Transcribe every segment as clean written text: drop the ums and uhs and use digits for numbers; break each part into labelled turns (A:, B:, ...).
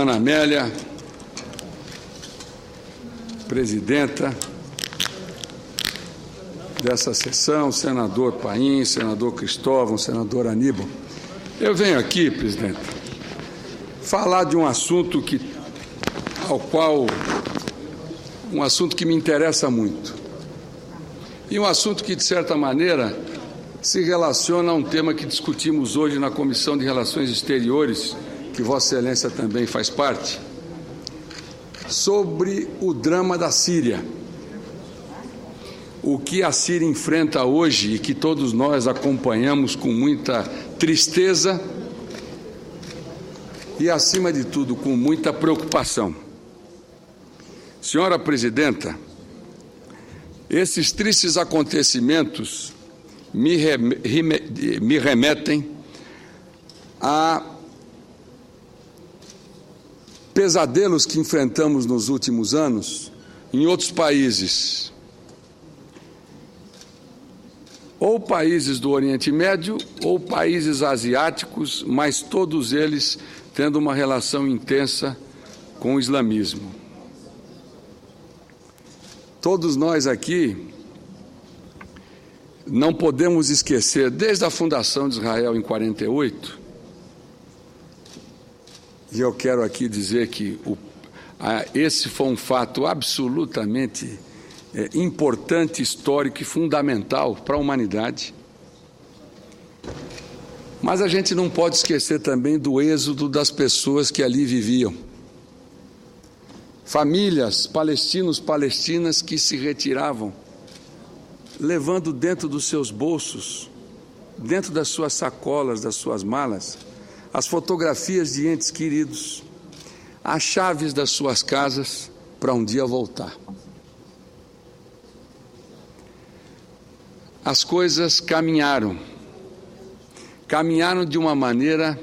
A: Ana Amélia, presidenta dessa sessão, senador Paim, senador Cristóvão, senador Aníbal. Eu venho aqui, presidente, falar de um assunto que me interessa muito. E um assunto que, de certa maneira, se relaciona a um tema que discutimos hoje na Comissão de Relações Exteriores, que Vossa Excelência também faz parte, sobre o drama da Síria. O que a Síria enfrenta hoje e que todos nós acompanhamos com muita tristeza e, acima de tudo, com muita preocupação. Senhora Presidenta, esses tristes acontecimentos me remetem a pesadelos que enfrentamos nos últimos anos em outros países, ou países do Oriente Médio, ou países asiáticos, mas todos eles tendo uma relação intensa com o islamismo. Todos nós aqui não podemos esquecer, desde a fundação de Israel em 48, e eu quero aqui dizer que esse foi um fato absolutamente importante, histórico e fundamental para a humanidade. Mas a gente não pode esquecer também do êxodo das pessoas que ali viviam. Famílias, palestinas que se retiravam, levando dentro dos seus bolsos, dentro das suas sacolas, das suas malas, as fotografias de entes queridos, as chaves das suas casas para um dia voltar. As coisas caminharam de uma maneira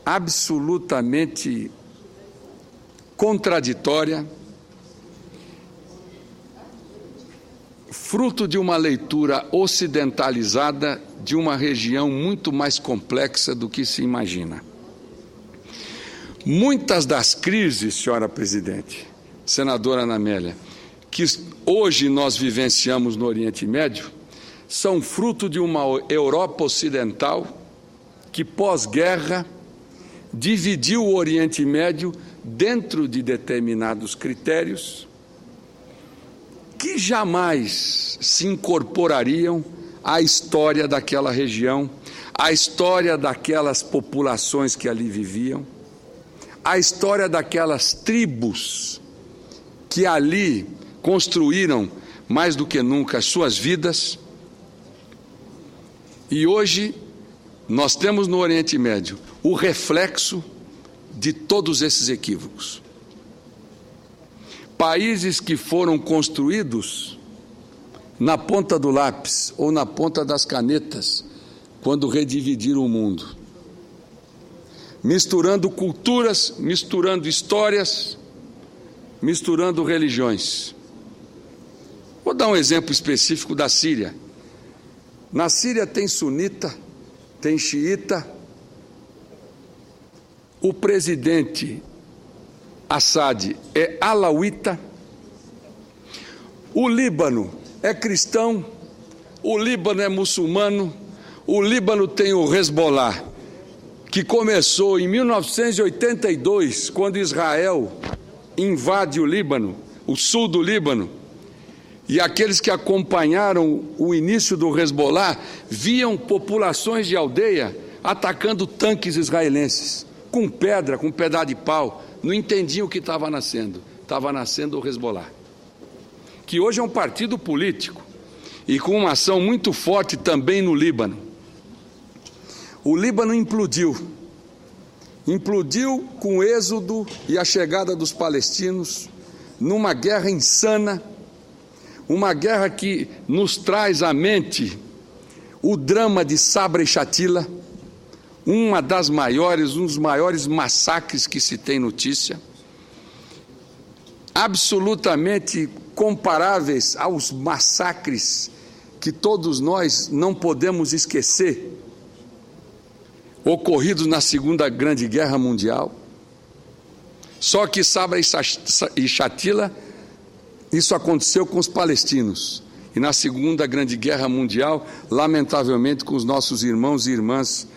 A: absolutamente contraditória, fruto de uma leitura ocidentalizada de uma região muito mais complexa do que se imagina. Muitas das crises, senhora Presidente, senadora Ana Amélia, que hoje nós vivenciamos no Oriente Médio, são fruto de uma Europa ocidental que, pós-guerra, dividiu o Oriente Médio dentro de determinados critérios que jamais se incorporariam à história daquela região, à história daquelas populações que ali viviam, à história daquelas tribos que ali construíram mais do que nunca as suas vidas. E hoje nós temos no Oriente Médio o reflexo de todos esses equívocos. Países que foram construídos na ponta do lápis ou na ponta das canetas quando redividiram o mundo, misturando culturas, misturando histórias, misturando religiões. Vou dar um exemplo específico da Síria. Na Síria tem sunita, tem xiita. O presidente Assad é alauíta. O Líbano é cristão, o Líbano é muçulmano, o Líbano tem o Hezbollah, que começou em 1982, quando Israel invade o Líbano, o sul do Líbano. E aqueles que acompanharam o início do Hezbollah viam populações de aldeia atacando tanques israelenses, com pedra, com pedaço de pau, não entendiam o que estava nascendo o Hezbollah, que hoje é um partido político e com uma ação muito forte também no Líbano. O Líbano implodiu com o êxodo e a chegada dos palestinos numa guerra insana, uma guerra que nos traz à mente o drama de Sabra e Shatila, um dos maiores massacres que se tem notícia, absolutamente comparáveis aos massacres que todos nós não podemos esquecer, ocorridos na Segunda Grande Guerra Mundial. Só que Sabra e Shatila, isso aconteceu com os palestinos. E na Segunda Grande Guerra Mundial, lamentavelmente, com os nossos irmãos e irmãs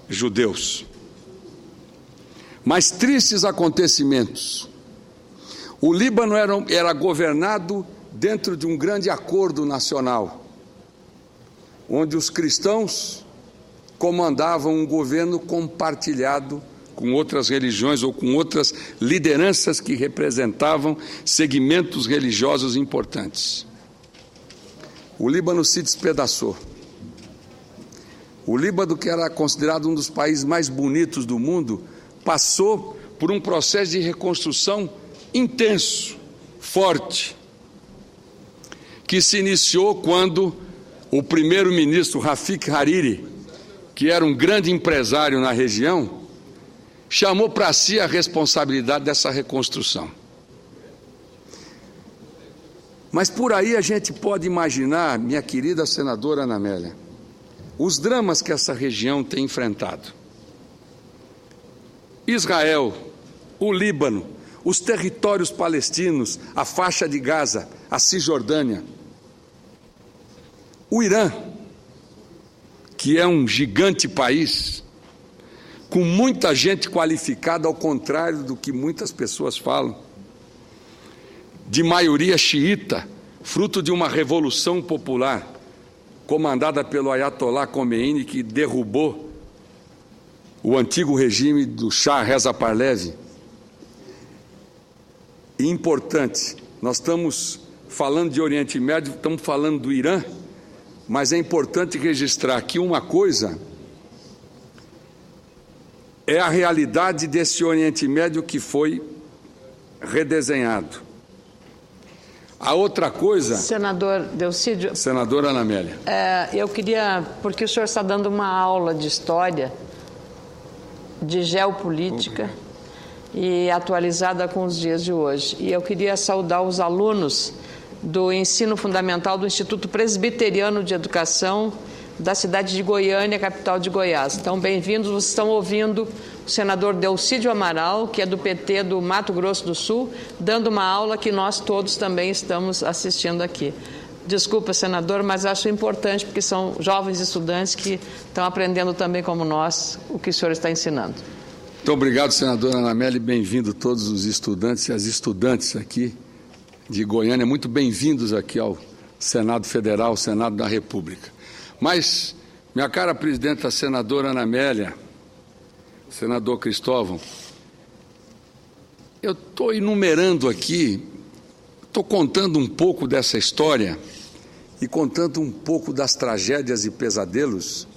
A: judeus. Mas tristes acontecimentos. O Líbano era governado dentro de um grande acordo nacional, onde os cristãos comandavam um governo compartilhado com outras religiões ou com outras lideranças que representavam segmentos religiosos importantes. O Líbano se despedaçou. O Líbano, que era considerado um dos países mais bonitos do mundo, passou por um processo de reconstrução intenso, forte, que se iniciou quando o primeiro-ministro Rafik Hariri, que era um grande empresário na região, chamou para si a responsabilidade dessa reconstrução. Mas por aí a gente pode imaginar, minha querida senadora Ana Amélia, os dramas que essa região tem enfrentado. Israel, o Líbano, os territórios palestinos, a faixa de Gaza, a Cisjordânia, o Irã, que é um gigante país, com muita gente qualificada, ao contrário do que muitas pessoas falam, de maioria xiita, fruto de uma revolução popular, comandada pelo Ayatollah Khomeini, que derrubou o antigo regime do Shah Reza Pahlavi. E importante, nós estamos falando de Oriente Médio, estamos falando do Irã, mas é importante registrar aqui uma coisa: é a realidade desse Oriente Médio que foi redesenhado. A outra coisa...
B: Senador Delcídio...
A: Senadora Ana Amélia.
B: Eu queria, porque o senhor está dando uma aula de história, de geopolítica, e atualizada com os dias de hoje. E eu queria saudar os alunos do ensino fundamental do Instituto Presbiteriano de Educação da cidade de Goiânia, capital de Goiás. Então, bem-vindos. Vocês estão ouvindo o senador Delcídio Amaral, que é do PT do Mato Grosso do Sul, dando uma aula que nós todos também estamos assistindo aqui. Desculpa, senador, mas acho importante, porque são jovens estudantes que estão aprendendo também, como nós, o que o senhor está ensinando.
A: Muito obrigado, senadora Ana Amélia, e bem-vindo todos os estudantes e as estudantes aqui de Goiânia. Muito bem-vindos aqui ao Senado Federal, Senado da República. Mas, minha cara presidenta, senadora Ana Amélia, senador Cristóvão, eu estou enumerando aqui, estou contando um pouco dessa história e contando um pouco das tragédias e pesadelos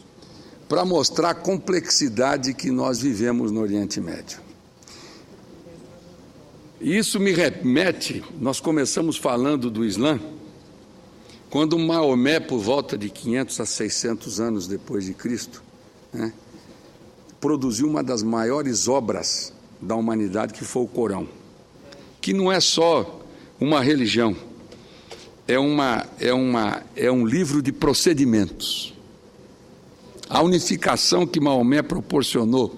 A: para mostrar a complexidade que nós vivemos no Oriente Médio. E isso me remete, nós começamos falando do Islã, quando Maomé, por volta de 500 a 600 anos depois de Cristo, produziu uma das maiores obras da humanidade, que foi o Corão, que não é só uma religião, é um livro de procedimentos. A unificação que Maomé proporcionou,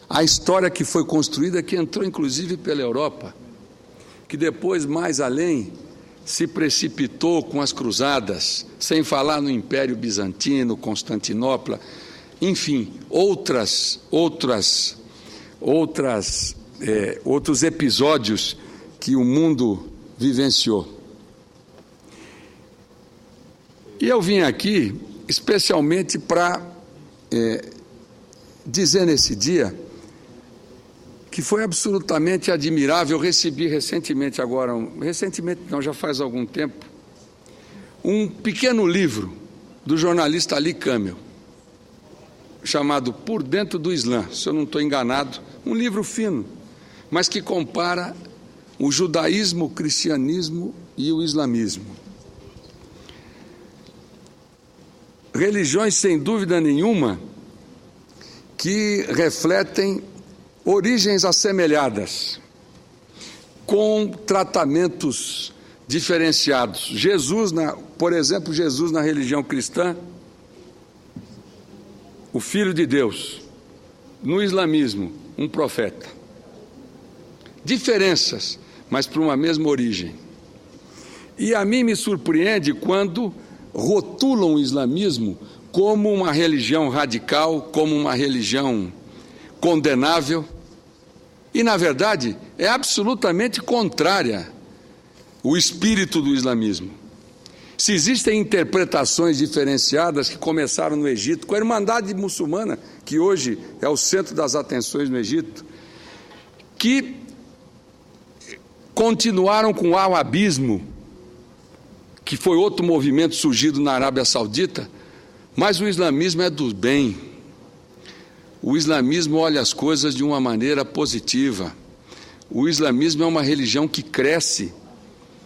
A: a história que foi construída, que entrou inclusive pela Europa, que depois, mais além, se precipitou com as cruzadas, sem falar no Império Bizantino, Constantinopla, enfim, outros episódios que o mundo vivenciou. E eu vim aqui especialmente para dizer nesse dia que foi absolutamente admirável. Eu recebi recentemente, já faz algum tempo, um pequeno livro do jornalista Ali Kamel, chamado Por Dentro do Islã, se eu não estou enganado, um livro fino, mas que compara o judaísmo, o cristianismo e o islamismo. Religiões, sem dúvida nenhuma, que refletem origens assemelhadas, com tratamentos diferenciados. Jesus, por exemplo, Jesus na religião cristã, o Filho de Deus; no islamismo, um profeta. diferenças, mas para uma mesma origem. E a mim me surpreende quando rotulam o islamismo como uma religião radical, como uma religião condenável, e, na verdade, é absolutamente contrária o espírito do islamismo. Se existem interpretações diferenciadas que começaram no Egito, com a Irmandade Muçulmana, que hoje é o centro das atenções no Egito, que continuaram com o alabismo, que foi outro movimento surgido na Arábia Saudita, mas o islamismo é do bem. O islamismo olha as coisas de uma maneira positiva. O islamismo é uma religião que cresce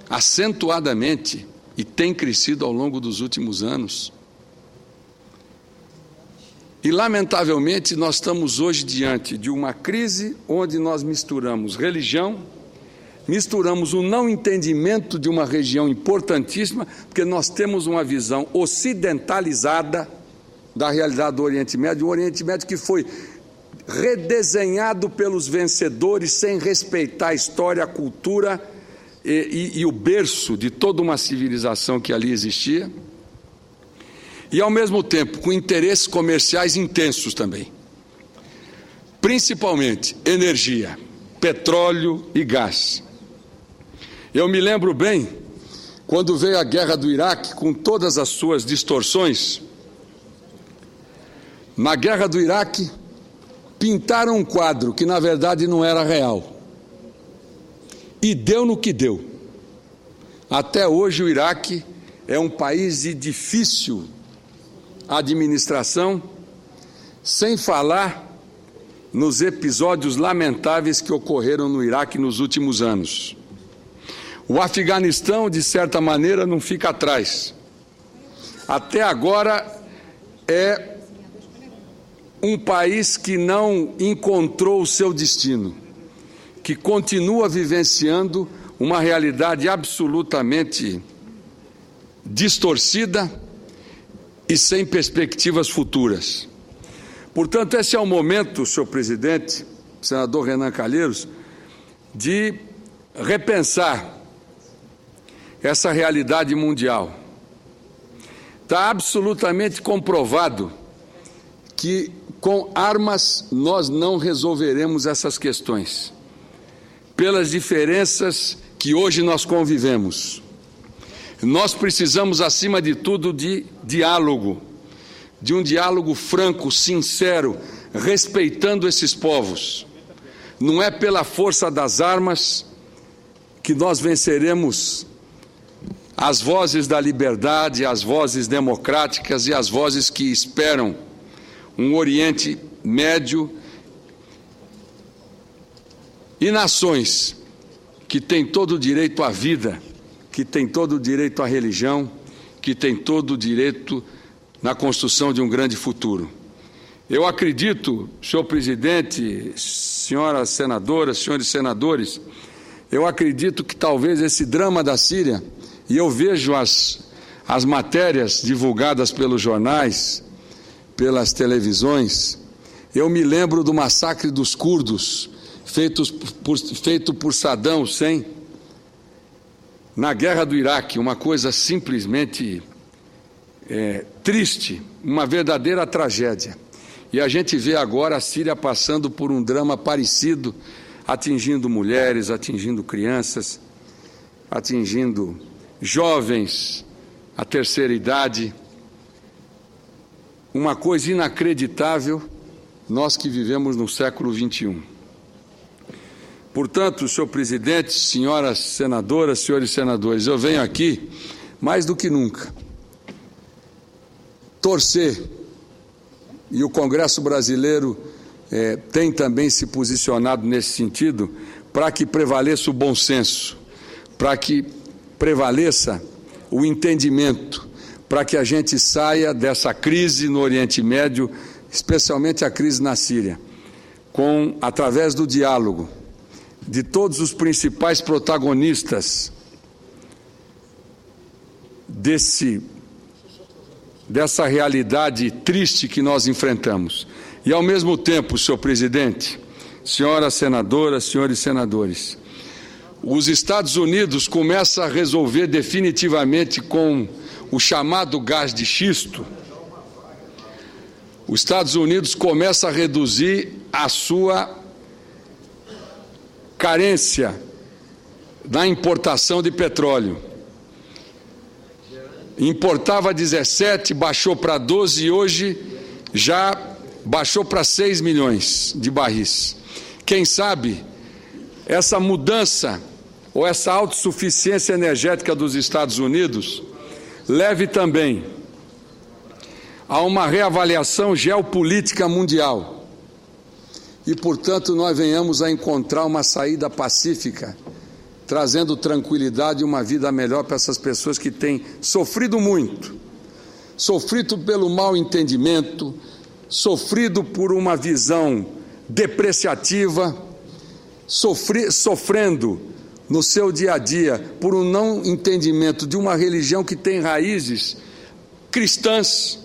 A: acentuadamente e tem crescido ao longo dos últimos anos. E, lamentavelmente, nós estamos hoje diante de uma crise onde nós misturamos religião, misturamos o não entendimento de uma região importantíssima, porque nós temos uma visão ocidentalizada da realidade do Oriente Médio, um Oriente Médio que foi redesenhado pelos vencedores sem respeitar a história, a cultura e o berço de toda uma civilização que ali existia, e ao mesmo tempo com interesses comerciais intensos também, principalmente energia, petróleo e gás. Eu me lembro bem, quando veio a guerra do Iraque, com todas as suas distorções. Na guerra do Iraque, pintaram um quadro que, na verdade, não era real. E deu no que deu. Até hoje, o Iraque é um país de difícil administração, sem falar nos episódios lamentáveis que ocorreram no Iraque nos últimos anos. O Afeganistão, de certa maneira, não fica atrás. Até agora é um país que não encontrou o seu destino, que continua vivenciando uma realidade absolutamente distorcida e sem perspectivas futuras. Portanto, esse é o momento, senhor presidente, senador Renan Calheiros, de repensar essa realidade mundial. Está absolutamente comprovado que com armas nós não resolveremos essas questões, pelas diferenças que hoje nós convivemos. Nós precisamos, acima de tudo, de diálogo, de um diálogo franco, sincero, respeitando esses povos. Não é pela força das armas que nós venceremos as vozes da liberdade, as vozes democráticas e as vozes que esperam um Oriente Médio e nações que têm todo o direito à vida, que têm todo o direito à religião, que têm todo o direito na construção de um grande futuro. Eu acredito, senhor presidente, senhoras senadoras, senhores senadores, eu acredito que talvez esse drama da Síria, e eu vejo as matérias divulgadas pelos jornais, pelas televisões, eu me lembro do massacre dos curdos, feito por Saddam Hussein, na guerra do Iraque, uma coisa simplesmente triste, uma verdadeira tragédia. E a gente vê agora a Síria passando por um drama parecido, atingindo mulheres, atingindo crianças, atingindo jovens, a terceira idade. Uma coisa inacreditável, nós que vivemos no século XXI. Portanto, senhor presidente, senhoras senadoras, senhores senadores, eu venho aqui, mais do que nunca, torcer, e o Congresso brasileiro tem também se posicionado nesse sentido, para que prevaleça o bom senso, para que prevaleça o entendimento, para que a gente saia dessa crise no Oriente Médio, especialmente a crise na Síria, através do diálogo de todos os principais protagonistas dessa realidade triste que nós enfrentamos. E, ao mesmo tempo, senhor presidente, senhoras senadoras, senhores senadores, os Estados Unidos começam a resolver definitivamente com o chamado gás de xisto. Os Estados Unidos começam a reduzir a sua carência na importação de petróleo. Importava 17, baixou para 12 e hoje já baixou para 6 milhões de barris. Quem sabe essa mudança ou essa autossuficiência energética dos Estados Unidos leve também a uma reavaliação geopolítica mundial e, portanto, nós venhamos a encontrar uma saída pacífica, trazendo tranquilidade e uma vida melhor para essas pessoas que têm sofrido muito, sofrido pelo mau entendimento, sofrido por uma visão depreciativa, sofrendo no seu dia a dia por um não entendimento de uma religião que tem raízes cristãs,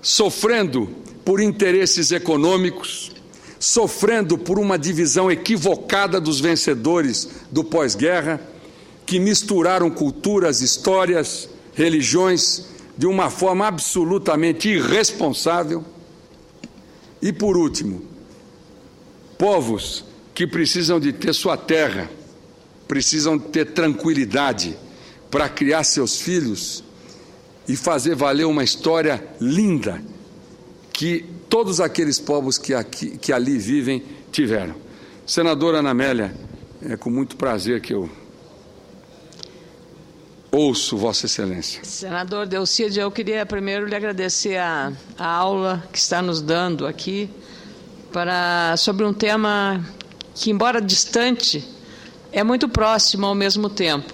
A: sofrendo por interesses econômicos, sofrendo por uma divisão equivocada dos vencedores do pós-guerra, que misturaram culturas, histórias, religiões de uma forma absolutamente irresponsável. E, por último, povos que precisam de ter sua terra, precisam ter tranquilidade para criar seus filhos e fazer valer uma história linda que todos aqueles povos que ali vivem tiveram. Senadora Ana Amélia, é com muito prazer que eu ouço Vossa Excelência.
B: Senador Delcídio, eu queria primeiro lhe agradecer a aula que está nos dando aqui sobre um tema que, embora distante, é muito próximo ao mesmo tempo.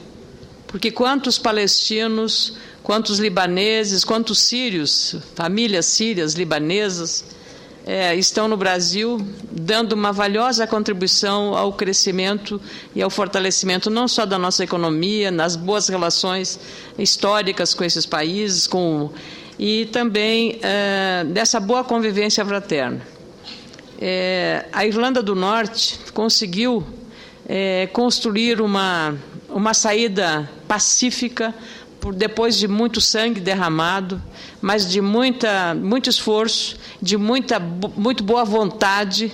B: Porque quantos palestinos, quantos libaneses, quantos sírios, famílias sírias, libanesas, estão no Brasil dando uma valiosa contribuição ao crescimento e ao fortalecimento não só da nossa economia, nas boas relações históricas com esses países, e também dessa boa convivência fraterna. A Irlanda do Norte conseguiu construir uma saída pacífica depois de muito sangue derramado, mas de muito esforço, de muito boa vontade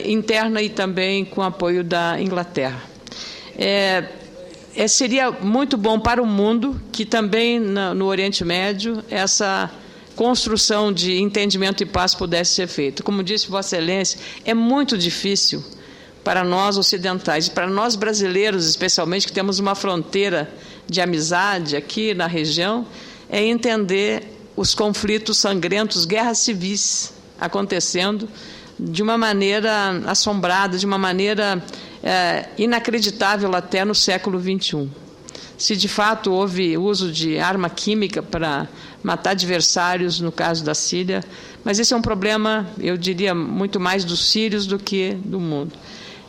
B: interna e também com apoio da Inglaterra. Seria muito bom para o mundo que também no Oriente Médio essa construção de entendimento e paz pudesse ser feita. Como disse Vossa Excelência, é muito difícil para nós ocidentais e para nós brasileiros, especialmente, que temos uma fronteira de amizade aqui na região, entender os conflitos sangrentos, guerras civis acontecendo de uma maneira assombrada, de uma maneira inacreditável até no século XXI. Se de fato houve uso de arma química para matar adversários, no caso da Síria, mas esse é um problema, eu diria, muito mais dos sírios do que do mundo.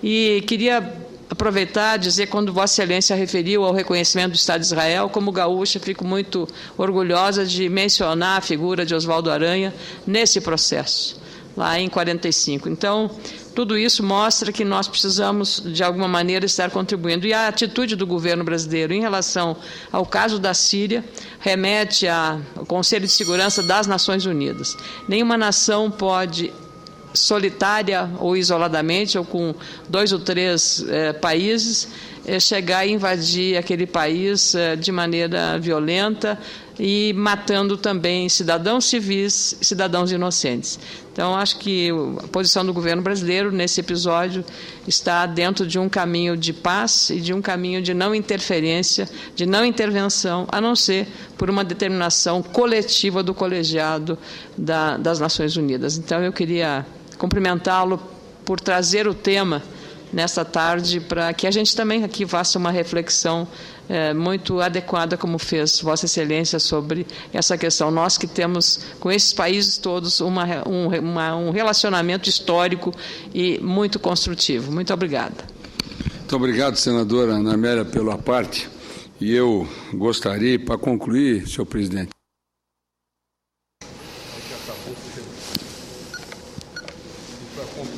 B: E queria aproveitar e dizer, quando Vossa Excelência referiu ao reconhecimento do Estado de Israel, como gaúcha, fico muito orgulhosa de mencionar a figura de Oswaldo Aranha nesse processo, lá em 45. Então, tudo isso mostra que nós precisamos, de alguma maneira, estar contribuindo. E a atitude do governo brasileiro em relação ao caso da Síria remete ao Conselho de Segurança das Nações Unidas. Nenhuma nação pode, solitária ou isoladamente, ou com 2 ou 3 países, chegar e invadir aquele país de maneira violenta e matando também cidadãos civis e cidadãos inocentes. Então, acho que a posição do governo brasileiro nesse episódio está dentro de um caminho de paz e de um caminho de não interferência, de não intervenção, a não ser por uma determinação coletiva do colegiado das Nações Unidas. Então, eu queria cumprimentá-lo por trazer o tema nesta tarde, para que a gente também aqui faça uma reflexão muito adequada, como fez Vossa Excelência, sobre essa questão. Nós que temos com esses países todos um relacionamento histórico e muito construtivo. Muito obrigada.
A: Muito obrigado, senadora Ana Amélia, pela parte. E eu gostaria, para concluir, senhor presidente,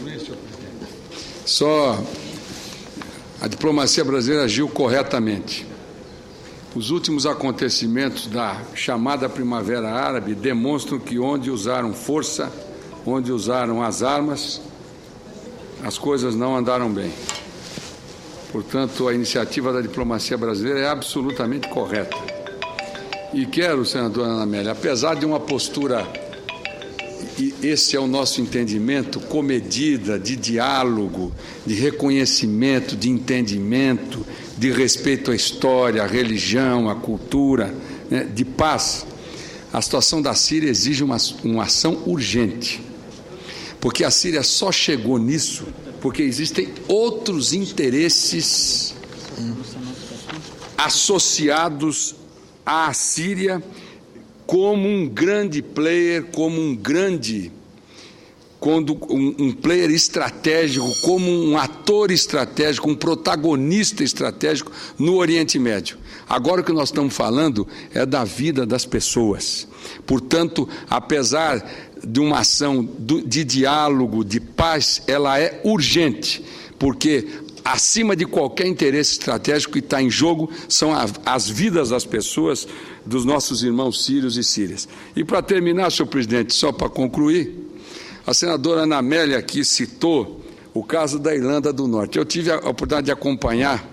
A: concluir, senhor presidente? Só a diplomacia brasileira agiu corretamente. Os últimos acontecimentos da chamada Primavera Árabe demonstram que onde usaram força, onde usaram as armas, as coisas não andaram bem. Portanto, a iniciativa da diplomacia brasileira é absolutamente correta. E quero, senadora Ana Amélia, apesar de uma postura, e esse é o nosso entendimento, comedida, de diálogo, de reconhecimento, de entendimento, de respeito à história, à religião, à cultura, né, de paz, a situação da Síria exige uma ação urgente. Porque a Síria só chegou nisso porque existem outros interesses associados à Síria como um grande player, como um player estratégico, como um ator estratégico, um protagonista estratégico no Oriente Médio. Agora o que nós estamos falando é da vida das pessoas. Portanto, apesar de uma ação de diálogo, de paz, ela é urgente, porque acima de qualquer interesse estratégico que está em jogo são as vidas das pessoas, dos nossos irmãos sírios e sírias. E para terminar, senhor presidente, só para concluir, a senadora Ana Amélia aqui citou o caso da Irlanda do Norte. Eu tive a oportunidade de acompanhar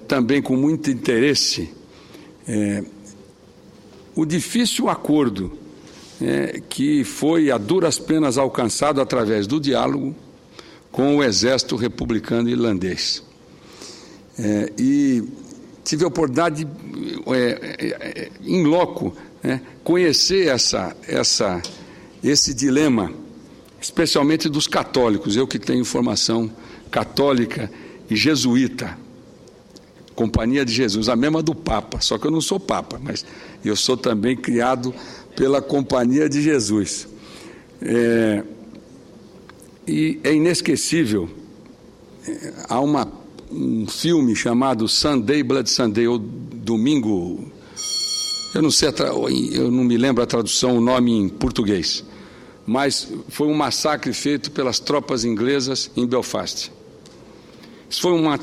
A: também com muito interesse o difícil acordo que foi a duras penas alcançado através do diálogo com o exército republicano irlandês. E tive a oportunidade, em loco, conhecer esse dilema, especialmente dos católicos, eu que tenho formação católica e jesuíta, Companhia de Jesus, a mesma do Papa, só que eu não sou Papa, mas eu sou também criado pela Companhia de Jesus. E é inesquecível, há um filme chamado Sunday, Blood Sunday, ou Domingo, eu não me lembro a tradução, o nome em português, mas foi um massacre feito pelas tropas inglesas em Belfast. Isso foi uma